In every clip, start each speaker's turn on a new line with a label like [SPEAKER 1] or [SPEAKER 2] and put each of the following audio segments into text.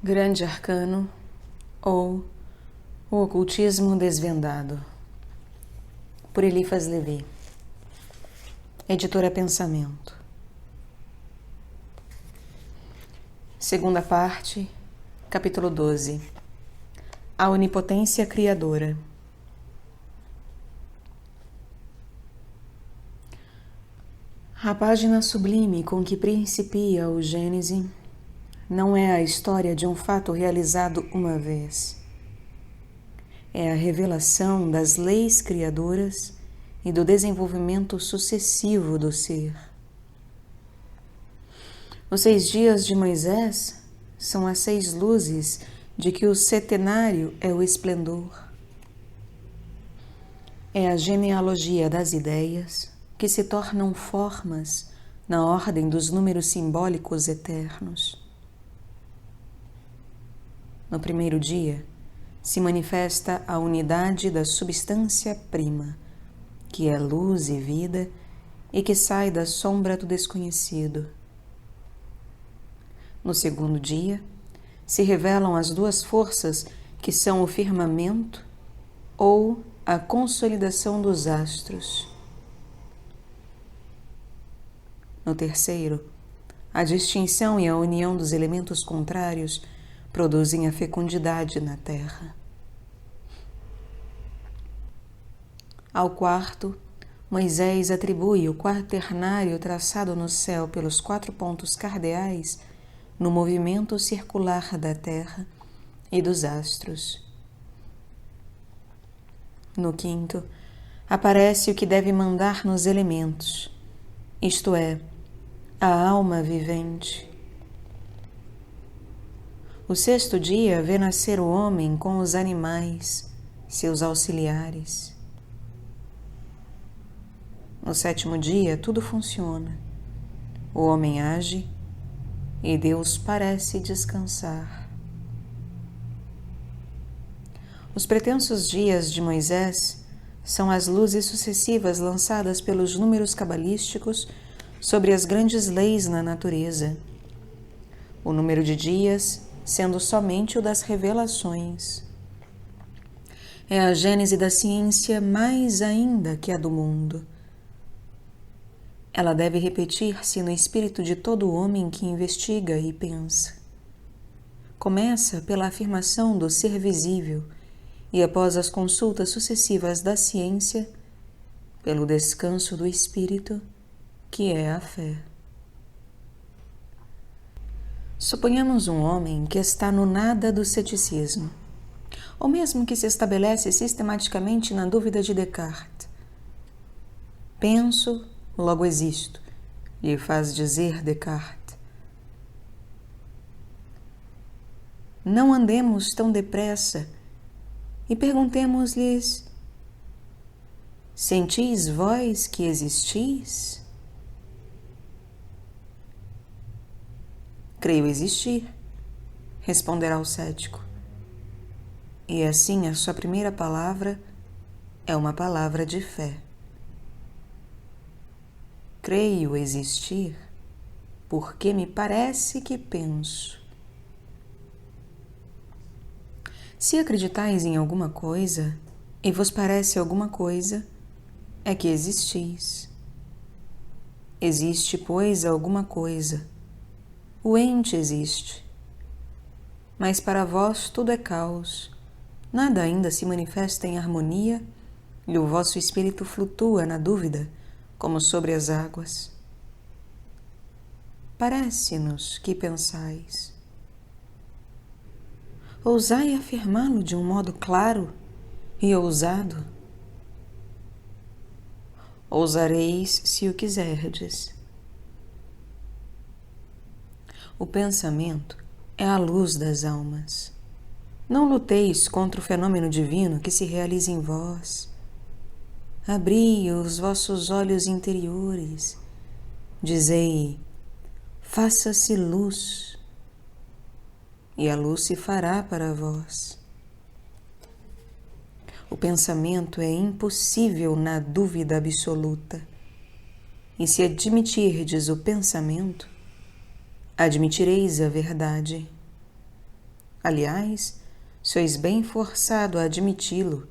[SPEAKER 1] Grande Arcano ou O Ocultismo Desvendado, por Eliphas Levi, Editora Pensamento. Segunda parte, capítulo 12. A Onipotência Criadora. A página sublime com que principia o Gênese não é a história de um fato realizado uma vez. É a revelação das leis criadoras e do desenvolvimento sucessivo do ser. Os 6 dias de Moisés são as 6 luzes de que o setenário é o esplendor. É a genealogia das ideias que se tornam formas na ordem dos números simbólicos eternos. No primeiro dia, se manifesta a unidade da substância prima, que é luz e vida e que sai da sombra do desconhecido. No segundo dia, se revelam as 2 forças que são o firmamento ou a consolidação dos astros. No terceiro, a distinção e a união dos elementos contrários produzem a fecundidade na terra. Ao quarto, Moisés atribui o quaternário traçado no céu pelos 4 pontos cardeais no movimento circular da terra e dos astros. No quinto, aparece o que deve mandar nos elementos, isto é, a alma vivente. O sexto dia vê nascer o homem com os animais, seus auxiliares. No sétimo dia, tudo funciona. O homem age e Deus parece descansar. Os pretensos dias de Moisés são as luzes sucessivas lançadas pelos números cabalísticos sobre as grandes leis na natureza. O número de dias sendo somente o das revelações. É a gênese da ciência mais ainda que a do mundo. Ela deve repetir-se no espírito de todo homem que investiga e pensa. Começa pela afirmação do ser visível e, após as consultas sucessivas da ciência, pelo descanso do espírito, que é a fé. Suponhamos um homem que está no nada do ceticismo, ou mesmo que se estabelece sistematicamente na dúvida de Descartes. Penso logo existo, lhe faz dizer Descartes. Não andemos tão depressa e perguntemos-lhes: sentis vós que existis? Creio existir, responderá o cético. E assim a sua primeira palavra é uma palavra de fé. Creio existir porque me parece que penso. Se acreditais em alguma coisa e vos parece alguma coisa, é que existis. Existe, pois, alguma coisa. O ente existe. Mas para vós tudo é caos. Nada ainda se manifesta em harmonia e o vosso espírito flutua na dúvida, como sobre as águas. Parece-nos que pensais. Ousai afirmá-lo de um modo claro e ousado. Ousareis se o quiserdes. O pensamento é a luz das almas. Não luteis contra o fenômeno divino que se realiza em vós. Abri os vossos olhos interiores. Dizei: faça-se luz, e a luz se fará para vós. O pensamento é impossível na dúvida absoluta. E se admitirdes o pensamento, admitireis a verdade. Aliás, sois bem forçado a admiti-lo,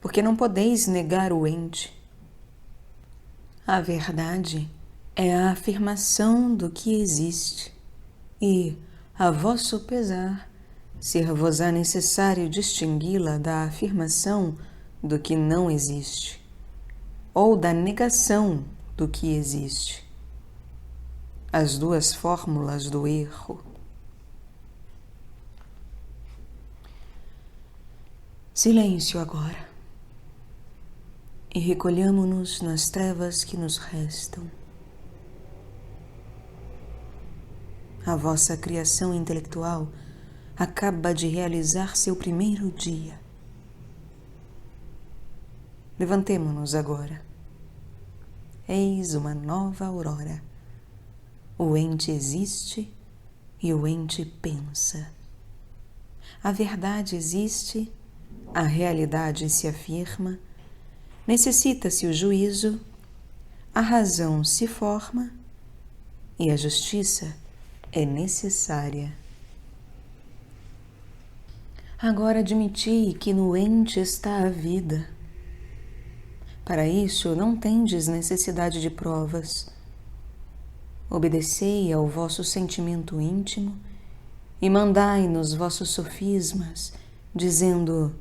[SPEAKER 1] porque não podeis negar o ente. A verdade é a afirmação do que existe, e, a vosso pesar, ser-vos-á necessário distingui-la da afirmação do que não existe, ou da negação do que existe. As duas fórmulas do erro. Silêncio agora, e recolhamo-nos nas trevas que nos restam. A vossa criação intelectual acaba de realizar seu primeiro dia. Levantemo-nos agora. Eis uma nova aurora. O ente existe e o ente pensa. A verdade existe, a realidade se afirma, necessita-se o juízo, a razão se forma e a justiça é necessária. Agora admiti que no ente está a vida. Para isso não tendes necessidade de provas. Obedecei ao vosso sentimento íntimo e mandai nos vossos sofismas, dizendo: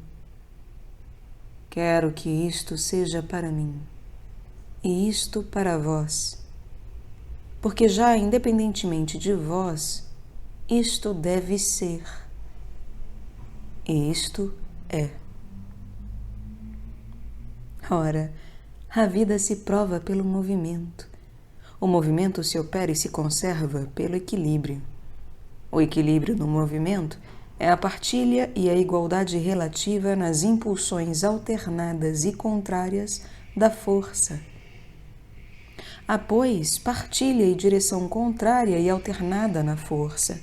[SPEAKER 1] quero que isto seja para mim, e isto para vós, porque já independentemente de vós, isto deve ser, e isto é. Ora, a vida se prova pelo movimento. O movimento se opera e se conserva pelo equilíbrio. O equilíbrio no movimento é a partilha e a igualdade relativa nas impulsões alternadas e contrárias da força. Há, pois, partilha e direção contrária e alternada na força.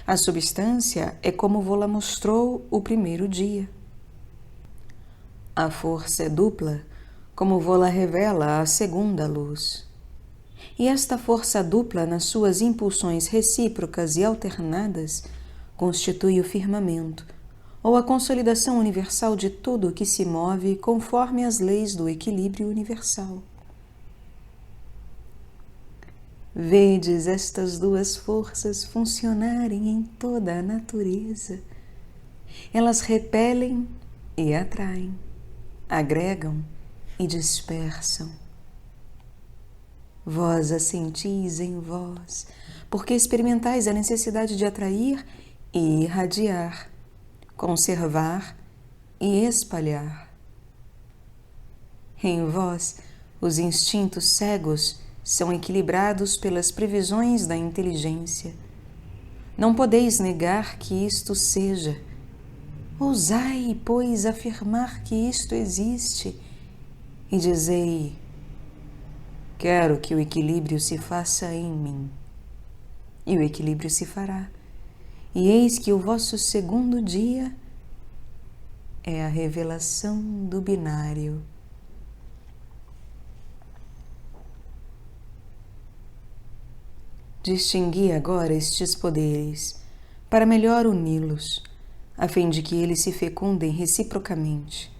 [SPEAKER 1] A substância é como vô-la mostrou o primeiro dia. A força é dupla, como vô-la revela a segunda luz. E esta força dupla nas suas impulsões recíprocas e alternadas constitui o firmamento, ou a consolidação universal de tudo o que se move conforme as leis do equilíbrio universal. Vedes estas duas forças funcionarem em toda a natureza. Elas repelem e atraem, agregam e dispersam. Vós a sentis em vós, porque experimentais a necessidade de atrair e irradiar, conservar e espalhar. Em vós Os instintos cegos são equilibrados pelas previsões da inteligência. Não podeis negar que isto seja. Ousai, pois, afirmar que isto existe e dizei: quero que o equilíbrio se faça em mim. E o equilíbrio se fará. E eis que o vosso segundo dia é a revelação do binário. Distingui agora estes poderes, para melhor uni-los, a fim de que eles se fecundem reciprocamente.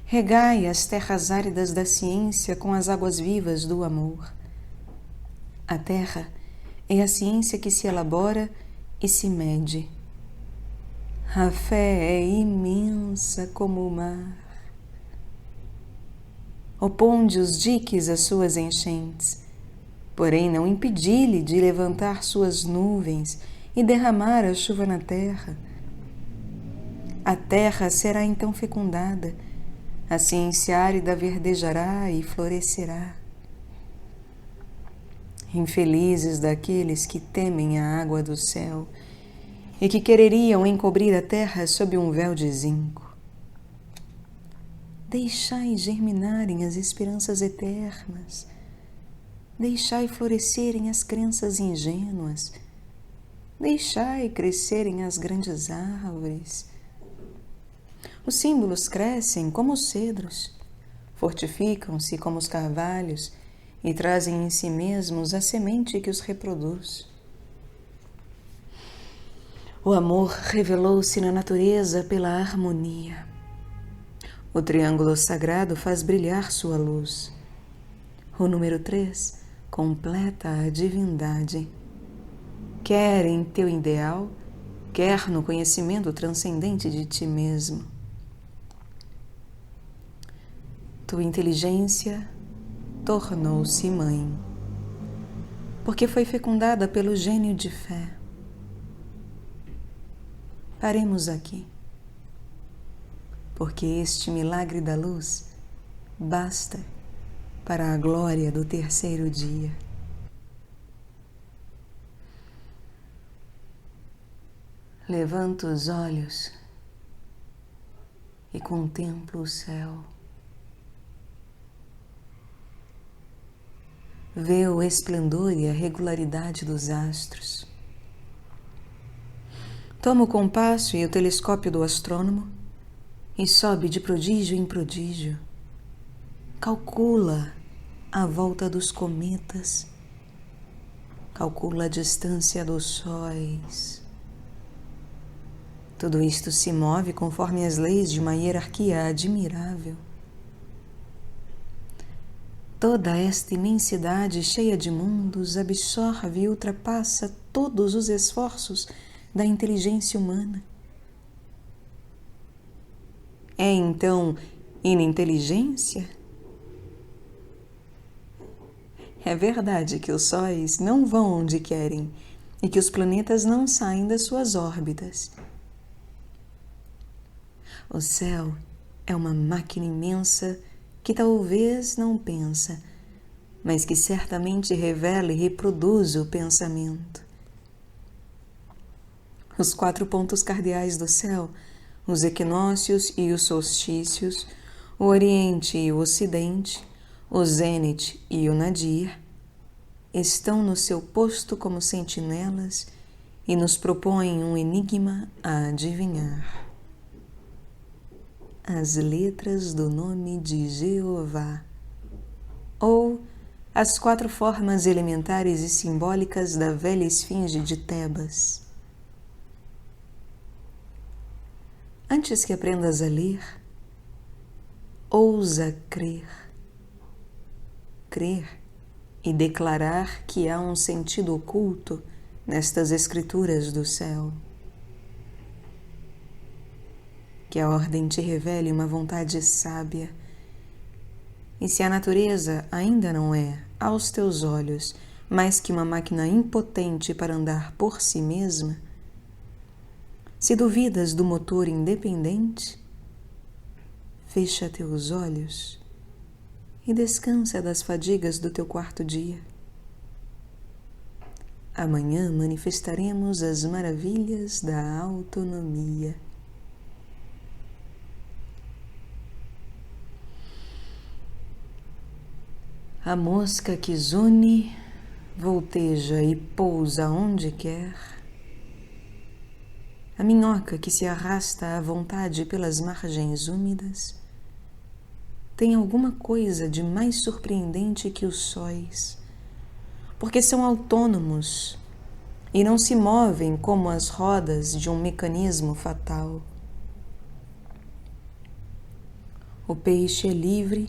[SPEAKER 1] Regai as terras áridas da ciência com as águas vivas do amor. A terra é a ciência que se elabora e se mede. A fé é imensa como o mar. Oponde os diques às suas enchentes, porém não impedi-lhe de levantar suas nuvens e derramar a chuva na terra. A terra será então fecundada, a ciência árida verdejará e florescerá. Infelizes daqueles que temem a água do céu e que quereriam encobrir a terra sob um véu de zinco. Deixai germinarem as esperanças eternas, deixai florescerem as crenças ingênuas, deixai crescerem as grandes árvores. Os símbolos crescem como os cedros, fortificam-se como os carvalhos e trazem em si mesmos a semente que os reproduz. O amor revelou-se na natureza pela harmonia. O triângulo sagrado faz brilhar sua luz. O número 3 completa a divindade. Quer em teu ideal, quer no conhecimento transcendente de ti mesmo. Tua inteligência tornou-se mãe, porque foi fecundada pelo gênio de fé. Paremos aqui, porque este milagre da luz basta para a glória do terceiro dia. Levanto os olhos e contemplo o céu. Vê o esplendor e a regularidade dos astros. Toma o compasso e o telescópio do astrônomo e sobe de prodígio em prodígio. Calcula a volta dos cometas. Calcula a distância dos sóis. Tudo isto se move conforme as leis de uma hierarquia admirável. Toda esta imensidade cheia de mundos absorve e ultrapassa todos os esforços da inteligência humana. É então ininteligência? É verdade que os sóis não vão onde querem e que os planetas não saem das suas órbitas. O céu é uma máquina imensa que talvez não pensa, mas que certamente revela e reproduz o pensamento. Os 4 pontos cardeais do céu, os equinócios e os solstícios, o Oriente e o Ocidente, o Zênite e o Nadir, estão no seu posto como sentinelas e nos propõem um enigma a adivinhar. As letras do nome de Jeová, ou as 4 formas elementares e simbólicas da velha esfinge de Tebas. Antes que aprendas a ler, ousa crer. Crer e declarar que há um sentido oculto nestas escrituras do céu. Que a ordem te revele uma vontade sábia. E se a natureza ainda não é, aos teus olhos, mais que uma máquina impotente para andar por si mesma, se duvidas do motor independente, fecha teus olhos e descansa das fadigas do teu quarto dia. Amanhã manifestaremos as maravilhas da autonomia. A mosca que zune, volteja e pousa onde quer. A minhoca que se arrasta à vontade pelas margens úmidas. Tem alguma coisa de mais surpreendente que os sóis, porque são autônomos e não se movem como as rodas de um mecanismo fatal. O peixe é livre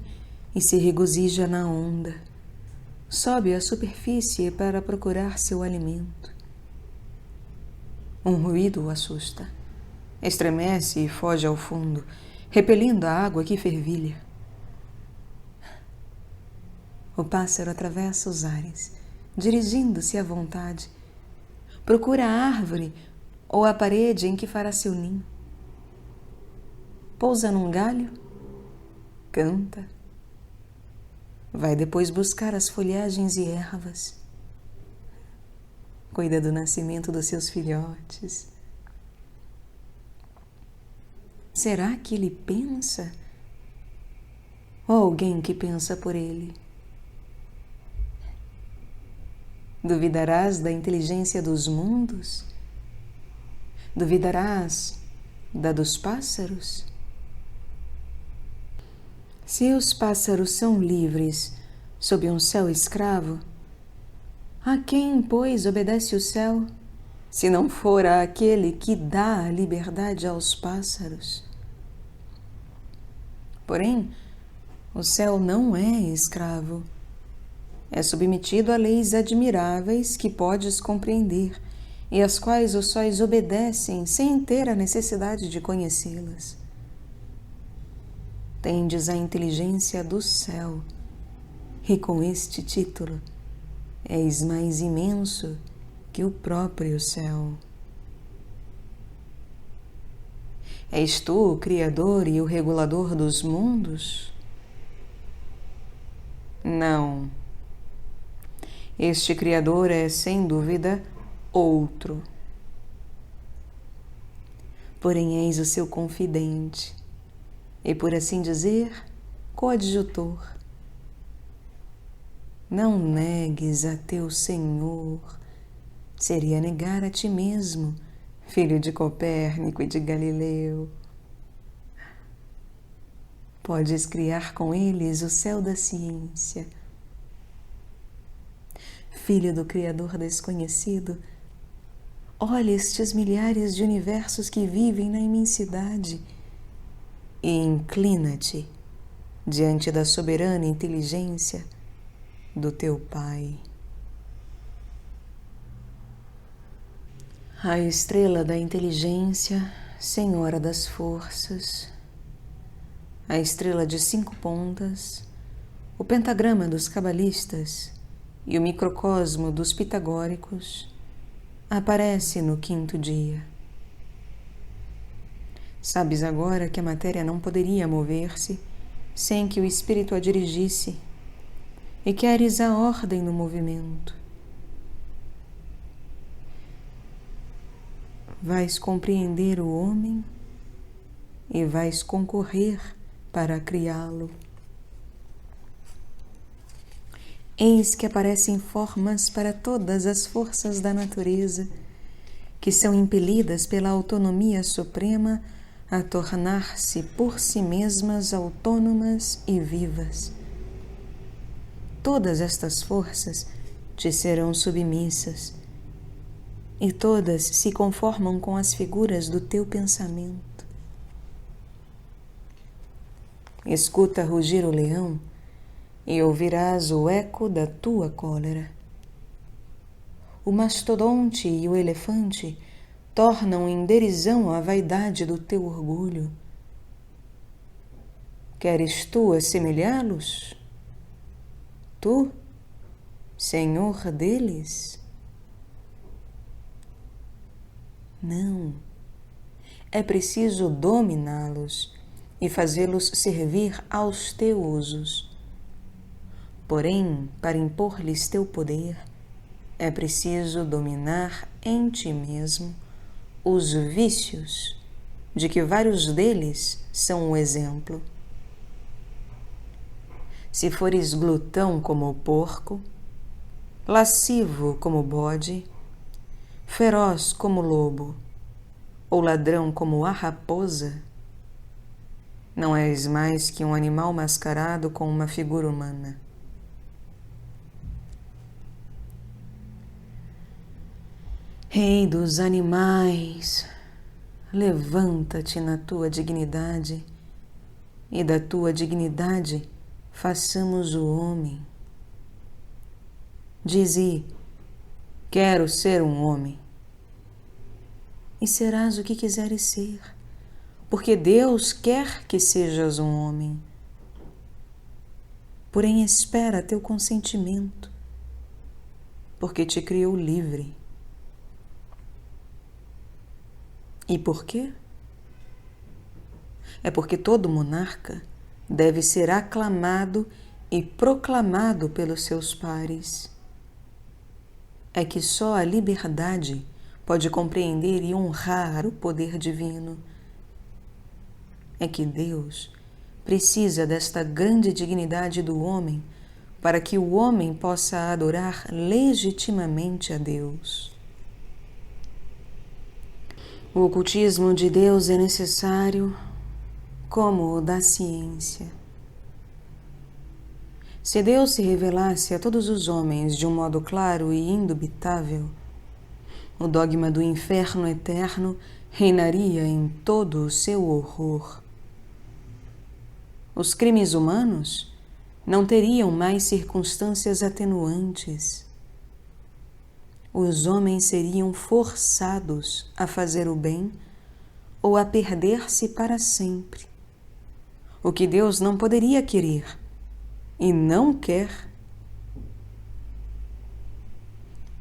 [SPEAKER 1] e se regozija na onda. Sobe à superfície para procurar seu alimento. Um ruído o assusta. Estremece e foge ao fundo, repelindo a água que fervilha. O pássaro atravessa os ares, dirigindo-se à vontade. Procura a árvore ou a parede em que fará seu ninho. Pousa num galho, canta. Vai depois buscar as folhagens e ervas. Cuida do nascimento dos seus filhotes. Será que ele pensa? Ou alguém que pensa por ele? Duvidarás da inteligência dos mundos? Duvidarás da dos pássaros? Se os pássaros são livres sob um céu escravo, a quem, pois, obedece o céu, se não for àquele que dá a liberdade aos pássaros? Porém, o céu não é escravo. É submetido a leis admiráveis que podes compreender e às quais os sóis obedecem sem ter a necessidade de conhecê-las. Tendes a inteligência do céu, e com este título és mais imenso que o próprio céu. És tu o Criador e o regulador dos mundos? Não. Este Criador é, sem dúvida, outro. Porém, és o seu confidente e, por assim dizer, coadjutor. Não negues a teu Senhor, seria negar a ti mesmo, filho de Copérnico e de Galileu. Podes criar com eles o céu da ciência. Filho do Criador desconhecido, olha estes milhares de universos que vivem na imensidade e inclina-te diante da soberana inteligência do teu Pai. A estrela da inteligência, senhora das forças, a estrela de 5 pontas, o pentagrama dos cabalistas e o microcosmo dos pitagóricos, aparece no 5º dia. Sabes agora que a matéria não poderia mover-se sem que o espírito a dirigisse, e queres a ordem no movimento. Vais compreender o homem e vais concorrer para criá-lo. Eis que aparecem formas para todas as forças da natureza, que são impelidas pela autonomia suprema a tornar-se por si mesmas autônomas e vivas. Todas estas forças te serão submissas, e todas se conformam com as figuras do teu pensamento. Escuta rugir o leão e ouvirás o eco da tua cólera. O mastodonte e o elefante tornam em derisão a vaidade do teu orgulho. Queres tu assemelhá-los? Tu, Senhor deles? Não. É preciso dominá-los e fazê-los servir aos teus usos. Porém, para impor-lhes teu poder, é preciso dominar em ti mesmo os vícios, de que vários deles são o exemplo. Se fores glutão como o porco, lascivo como o bode, feroz como o lobo, ou ladrão como a raposa, não és mais que um animal mascarado com uma figura humana. Rei dos animais, levanta-te na tua dignidade, e da tua dignidade façamos o homem. Dize: quero ser um homem. E serás o que quiseres ser, porque Deus quer que sejas um homem. Porém, espera teu consentimento, porque te criou livre. E por quê? É porque todo monarca deve ser aclamado e proclamado pelos seus pares. É que só a liberdade pode compreender e honrar o poder divino. É que Deus precisa desta grande dignidade do homem para que o homem possa adorar legitimamente a Deus. O ocultismo de Deus é necessário, como o da ciência. Se Deus se revelasse a todos os homens de um modo claro e indubitável, o dogma do inferno eterno reinaria em todo o seu horror. Os crimes humanos não teriam mais circunstâncias atenuantes. Os homens seriam forçados a fazer o bem ou a perder-se para sempre, o que Deus não poderia querer e não quer.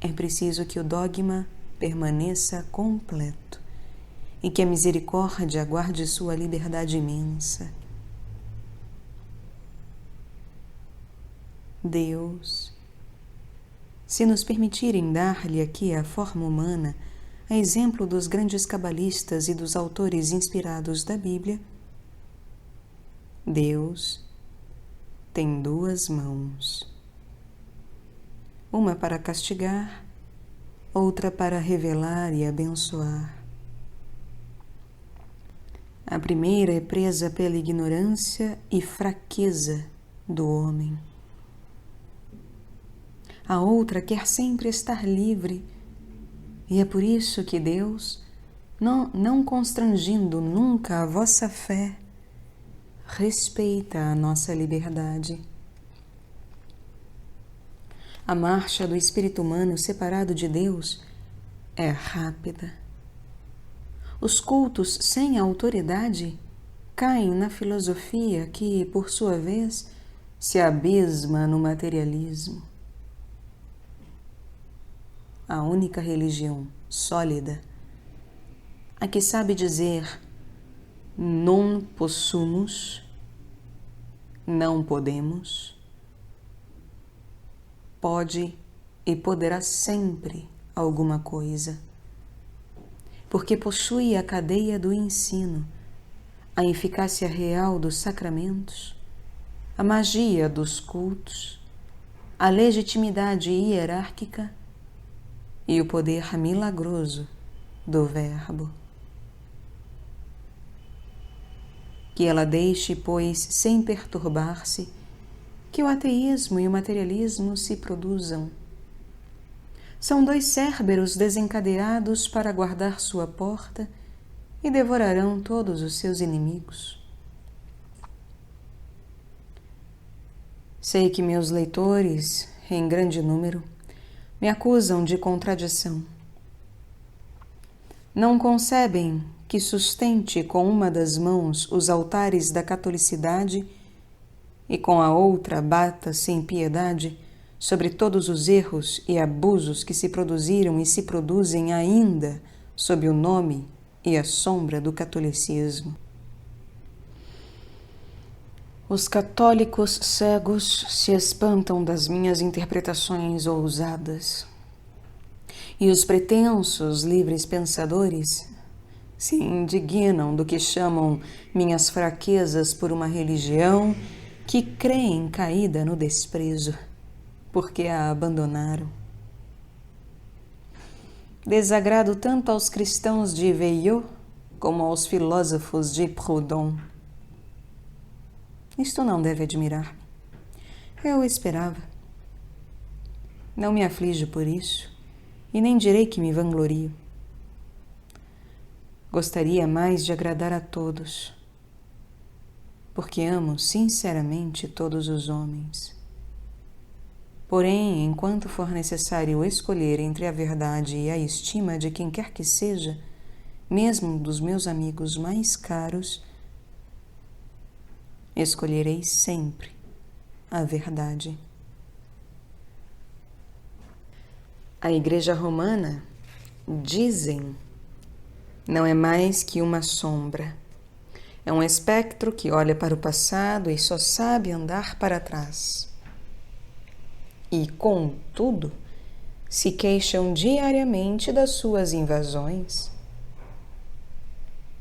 [SPEAKER 1] É preciso que o dogma permaneça completo e que a misericórdia guarde sua liberdade imensa. Deus, se nos permitirem dar-lhe aqui a forma humana, a exemplo dos grandes cabalistas e dos autores inspirados da Bíblia, Deus tem duas mãos, uma para castigar, outra para revelar e abençoar. A primeira é presa pela ignorância e fraqueza do homem. A outra quer sempre estar livre, e é por isso que Deus, não constrangindo nunca a vossa fé, respeita a nossa liberdade. A marcha do espírito humano separado de Deus é rápida. Os cultos sem autoridade caem na filosofia que, por sua vez, se abisma no materialismo. A única religião sólida, a que sabe dizer non possumus, não podemos, pode e poderá sempre alguma coisa, porque possui a cadeia do ensino, a eficácia real dos sacramentos, a magia dos cultos, a legitimidade hierárquica e o poder milagroso do Verbo. Que ela deixe, pois, sem perturbar-se, que o ateísmo e o materialismo se produzam. São dois cérberos desencadeados para guardar sua porta e devorarão todos os seus inimigos. Sei que meus leitores, em grande número, me acusam de contradição. Não concebem que sustente com uma das mãos os altares da catolicidade e com a outra bata sem piedade sobre todos os erros e abusos que se produziram e se produzem ainda sob o nome e a sombra do catolicismo. Os católicos cegos se espantam das minhas interpretações ousadas, e os pretensos livres pensadores se indignam do que chamam minhas fraquezas por uma religião que creem caída no desprezo, porque a abandonaram. Desagrado tanto aos cristãos de Veillot como aos filósofos de Proudhon. Isto não deve admirar. Eu esperava. Não me aflijo por isso, e nem direi que me vanglorio. Gostaria mais de agradar a todos, porque amo sinceramente todos os homens. Porém, enquanto for necessário escolher entre a verdade e a estima de quem quer que seja, mesmo dos meus amigos mais caros, escolherei sempre a verdade. A Igreja Romana, dizem, não é mais que uma sombra. É um espectro que olha para o passado e só sabe andar para trás. E, contudo, se queixam diariamente das suas invasões.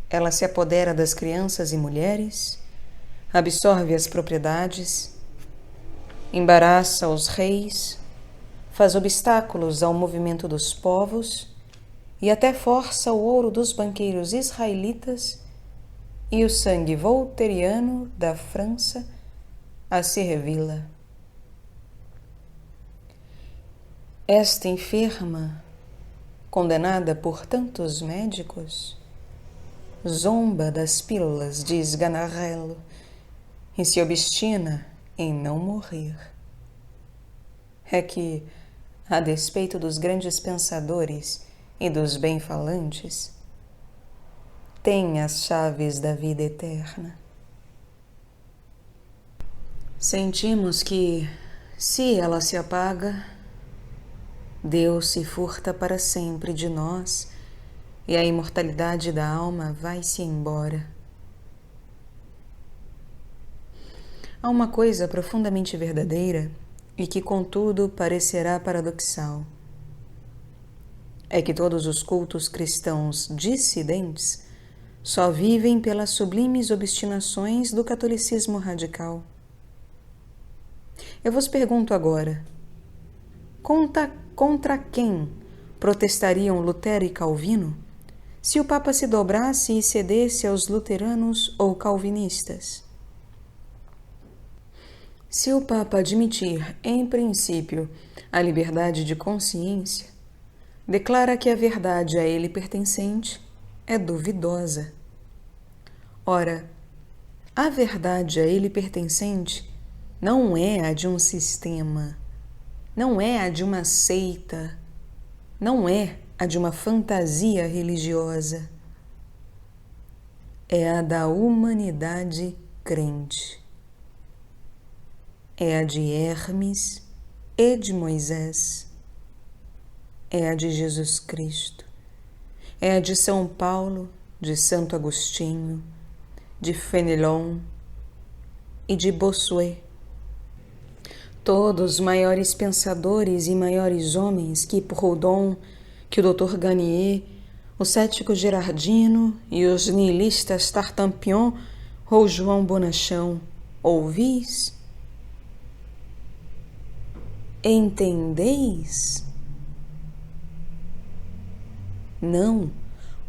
[SPEAKER 1] Ela se apodera das crianças e mulheres, absorve as propriedades, embaraça os reis, faz obstáculos ao movimento dos povos e até força o ouro dos banqueiros israelitas e o sangue volteriano da França a servi-la. Esta enferma, condenada por tantos médicos, zomba das pílulas de Sganarello e se obstina em não morrer. É que, a despeito dos grandes pensadores e dos bem-falantes, tem as chaves da vida eterna. Sentimos que, se ela se apaga, Deus se furta para sempre de nós e a imortalidade da alma vai-se embora. Há uma coisa profundamente verdadeira e que, contudo, parecerá paradoxal. É que todos os cultos cristãos dissidentes só vivem pelas sublimes obstinações do catolicismo radical. Eu vos pergunto agora, contra quem protestariam Lutero e Calvino se o Papa se dobrasse e cedesse aos luteranos ou calvinistas? Se o Papa admitir, em princípio, a liberdade de consciência, declara que a verdade a ele pertencente é duvidosa. Ora, a verdade a ele pertencente não é a de um sistema, não é a de uma seita, não é a de uma fantasia religiosa. É a da humanidade crente. É a de Hermes e de Moisés. É a de Jesus Cristo. É a de São Paulo, de Santo Agostinho, de Fenelon e de Bossuet. Todos os maiores pensadores e maiores homens que Proudhon, que o Dr. Garnier, o cético Gerardino e os nihilistas Tartampion ou João Bonachão, ouvis? Entendeis? Não,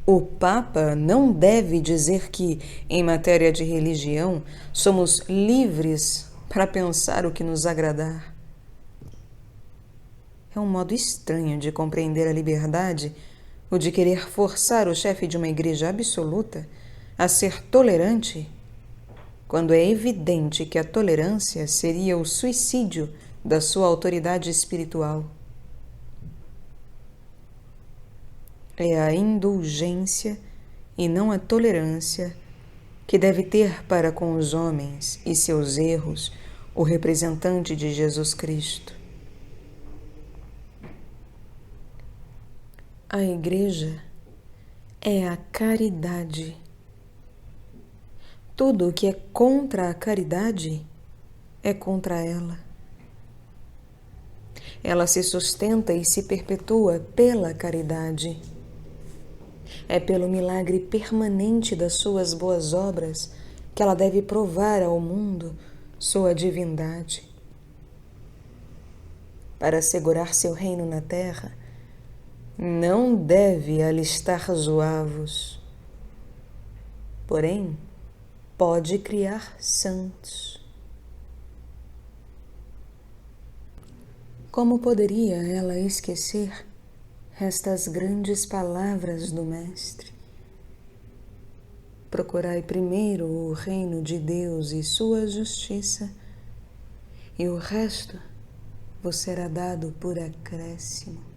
[SPEAKER 1] o Papa não deve dizer que, em matéria de religião, somos livres para pensar o que nos agradar. É um modo estranho de compreender a liberdade, o de querer forçar o chefe de uma igreja absoluta a ser tolerante, quando é evidente que a tolerância seria o suicídio da sua autoridade espiritual. É a indulgência e não a tolerância que deve ter para com os homens e seus erros o representante de Jesus Cristo. A Igreja é a caridade. Tudo o que é contra a caridade é contra ela. Ela se sustenta e se perpetua pela caridade. É pelo milagre permanente das suas boas obras que ela deve provar ao mundo sua divindade. Para assegurar seu reino na terra, não deve alistar zoavos. Porém, pode criar santos. Como poderia ela esquecer estas grandes palavras do Mestre? Procurai primeiro o reino de Deus e sua justiça, e o resto vos será dado por acréscimo.